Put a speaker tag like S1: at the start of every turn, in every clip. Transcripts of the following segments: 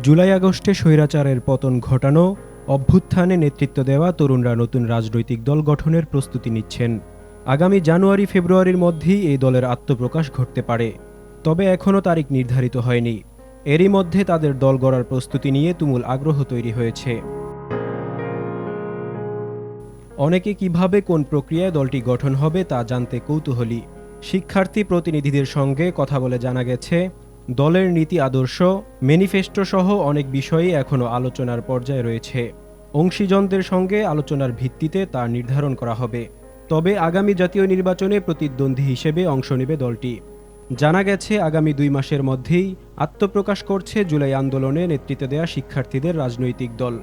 S1: জুলাই আগস্টে স্বৈরাচারের পতন ঘটানো, অভ্যুত্থানে নেতৃত্ব দেওয়া তরুণরা নতুন রাজনৈতিক দল গঠনের প্রস্তুতি নিচ্ছেন। আগামী জানুয়ারি-ফেব্রুয়ারির মধ্যেই এই দলের আত্মপ্রকাশ ঘটতে পারে। তবে এখনও তারিখ নির্ধারিত হয়নি। এরই মধ্যে তাদের দল গড়ার প্রস্তুতি নিয়ে তুমুল আগ্রহ তৈরি হয়েছে। অনেকে কিভাবে কোন প্রক্রিয়ায় দলটি গঠন হবে তা জানতে কৌতূহলী। শিক্ষার্থী প্রতিনিধিদের সঙ্গে কথা বলে জানা গেছে, দলের নীতি আদর্শ, ম্যানিফেস্টো সহ অনেক বিষয়ই এখনও আলোচনার পর্যায়ে রয়েছে। অংশীজনদের সঙ্গে আলোচনার ভিত্তিতে তা নির্ধারণ করা হবে। তবে আগামী জাতীয় নির্বাচনে প্রতিদ্বন্দ্বী হিসেবে অংশ নেবে দলটি। জানা গেছে, আগামী 2 মাসের মধ্যেই আত্মপ্রকাশ করছে জুলাই আন্দোলনে নেতৃত্ব দেয়া শিক্ষার্থীদের রাজনৈতিক দল।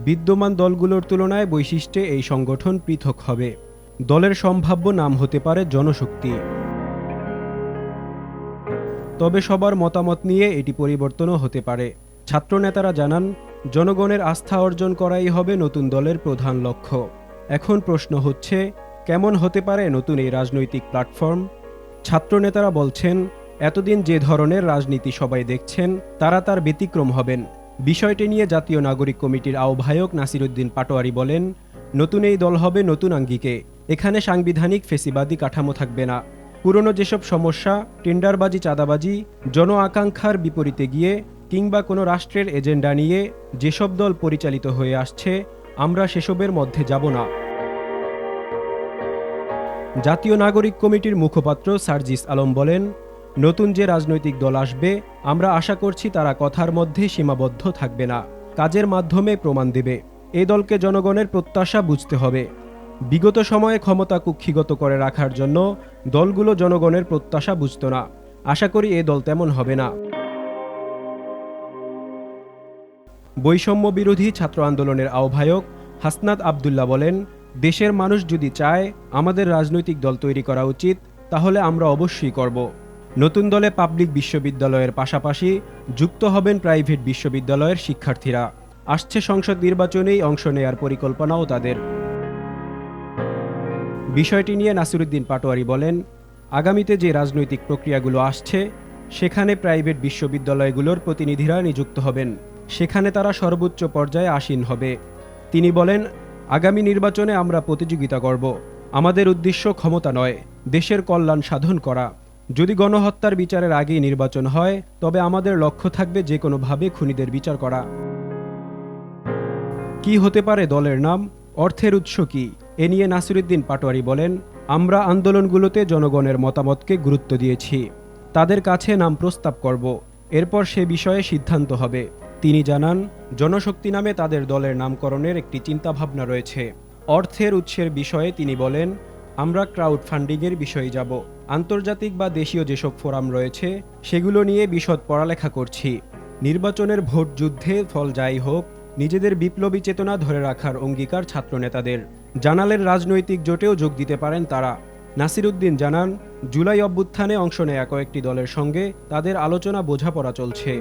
S1: বিদ্যমান দলগুলোর তুলনায় বৈশিষ্ট্যে এই সংগঠন পৃথক হবে। দলের সম্ভাব্য নাম হতে পারে জনশক্তি। তবে সবার মতামত নিয়ে এটি পরিবর্তনও হতে পারে। ছাত্রনেতারা জানান, জনগণের আস্থা অর্জন করাই হবে নতুন দলের প্রধান লক্ষ্য। এখন প্রশ্ন হচ্ছে, কেমন হতে পারে নতুন এই রাজনৈতিক প্ল্যাটফর্ম? ছাত্রনেতারা বলছেন, এতদিন যে ধরনের রাজনীতি সবাই দেখছেন, তারা তার ব্যতিক্রম হবেন। বিষয়টি নিয়ে জাতীয় নাগরিক কমিটির আহ্বায়ক নাসিরউদ্দিন পাটোয়ারী বলেন, নতুন এই দল হবে নতুন আঙ্গিকে। এখানে সাংবিধানিক ফেসিবাদী কাঠামো থাকবে না। পুরনো যেসব সমস্যা, টেন্ডারবাজি, চাঁদাবাজি, জন আকাঙ্ক্ষার বিপরীতে গিয়ে কিংবা কোনো রাষ্ট্রের এজেন্ডা নিয়ে যেসব দল পরিচালিত হয়ে আসছে, আমরা সেসবের মধ্যে যাব না। জাতীয় নাগরিক কমিটির মুখপাত্র সার্জিস আলম বলেন, নতুন যে রাজনৈতিক দল আসবে, আমরা আশা করছি তারা কথার মধ্যে সীমাবদ্ধ থাকবে না, কাজের মাধ্যমে প্রমাণ দেবে। এই দলকে জনগণের প্রত্যাশা বুঝতে হবে। বিগত সময়ে ক্ষমতা কুক্ষিগত করে রাখার জন্য দলগুলো জনগণের প্রত্যাশা বুঝত না। আশা করি এ দল তেমন হবে না। বৈষম্য বিরোধী ছাত্র আন্দোলনের আহ্বায়ক হাসনাত আবদুল্লাহ বলেন, দেশের মানুষ যদি চায় আমাদের রাজনৈতিক দল তৈরি করা উচিত, তাহলে আমরা অবশ্যই করব। নতুন দলে পাবলিক বিশ্ববিদ্যালয়ের পাশাপাশি যুক্ত হবেন প্রাইভেট বিশ্ববিদ্যালয়ের শিক্ষার্থীরা। আসছে সংসদ নির্বাচনেই অংশ নেয়ার পরিকল্পনাও তাদের। বিষয়টি নিয়ে নাসিরউদ্দিন পাটোয়ারী বলেন, আগামীতে যে রাজনৈতিক প্রক্রিয়াগুলো আসছে, সেখানে প্রাইভেট বিশ্ববিদ্যালয়গুলোর প্রতিনিধিরা নিযুক্ত হবেন। সেখানে তারা সর্বোচ্চ পর্যায়ে আসীন হবে। তিনি বলেন, আগামী নির্বাচনে আমরা প্রতিযোগিতা করব। আমাদের উদ্দেশ্য ক্ষমতা নয়, দেশের কল্যাণ সাধন করা। যদি গণহত্যার বিচারের আগেই নির্বাচন হয়, তবে আমাদের লক্ষ্য থাকবে যে কোনোভাবে খুনিদের বিচার করা। কি হতে পারে দলের নাম, অর্থের উৎস কি, এ নিয়ে নাসিরউদ্দিন পাটোয়ারী বলেন, আমরা আন্দোলনগুলোতে জনগণের মতামতকে গুরুত্ব দিয়েছি। তাদের কাছে নাম প্রস্তাব করব, এরপর সে বিষয়ে সিদ্ধান্ত হবে। তিনি জানান, জনশক্তি নামে তাদের দলের নামকরণের একটি চিন্তাভাবনা রয়েছে। অর্থের উৎসের বিষয়ে তিনি বলেন, আমরা ক্রাউড ফান্ডিংয়ের বিষয়ে যাব। আন্তর্জাতিক বা দেশীয় যেসব ফোরাম রয়েছে, সেগুলো নিয়ে বিশদ পড়ালেখা করছি। নির্বাচনের ভোট যুদ্ধে ফল যাই হোক, নিজেদের বিপ্লবী চেতনা ধরে রাখার অঙ্গীকার ছাত্রনেতাদের। জানালের রাজনৈতিক জোটেও যোগ দিতে পারেন তারা। নাসিরউদ্দিন জানান, জুলাই অভ্যুত্থানে অংশ নেয়া কয়েকটি দলের সঙ্গে তাদের আলোচনা বোঝাপড়া চলছে।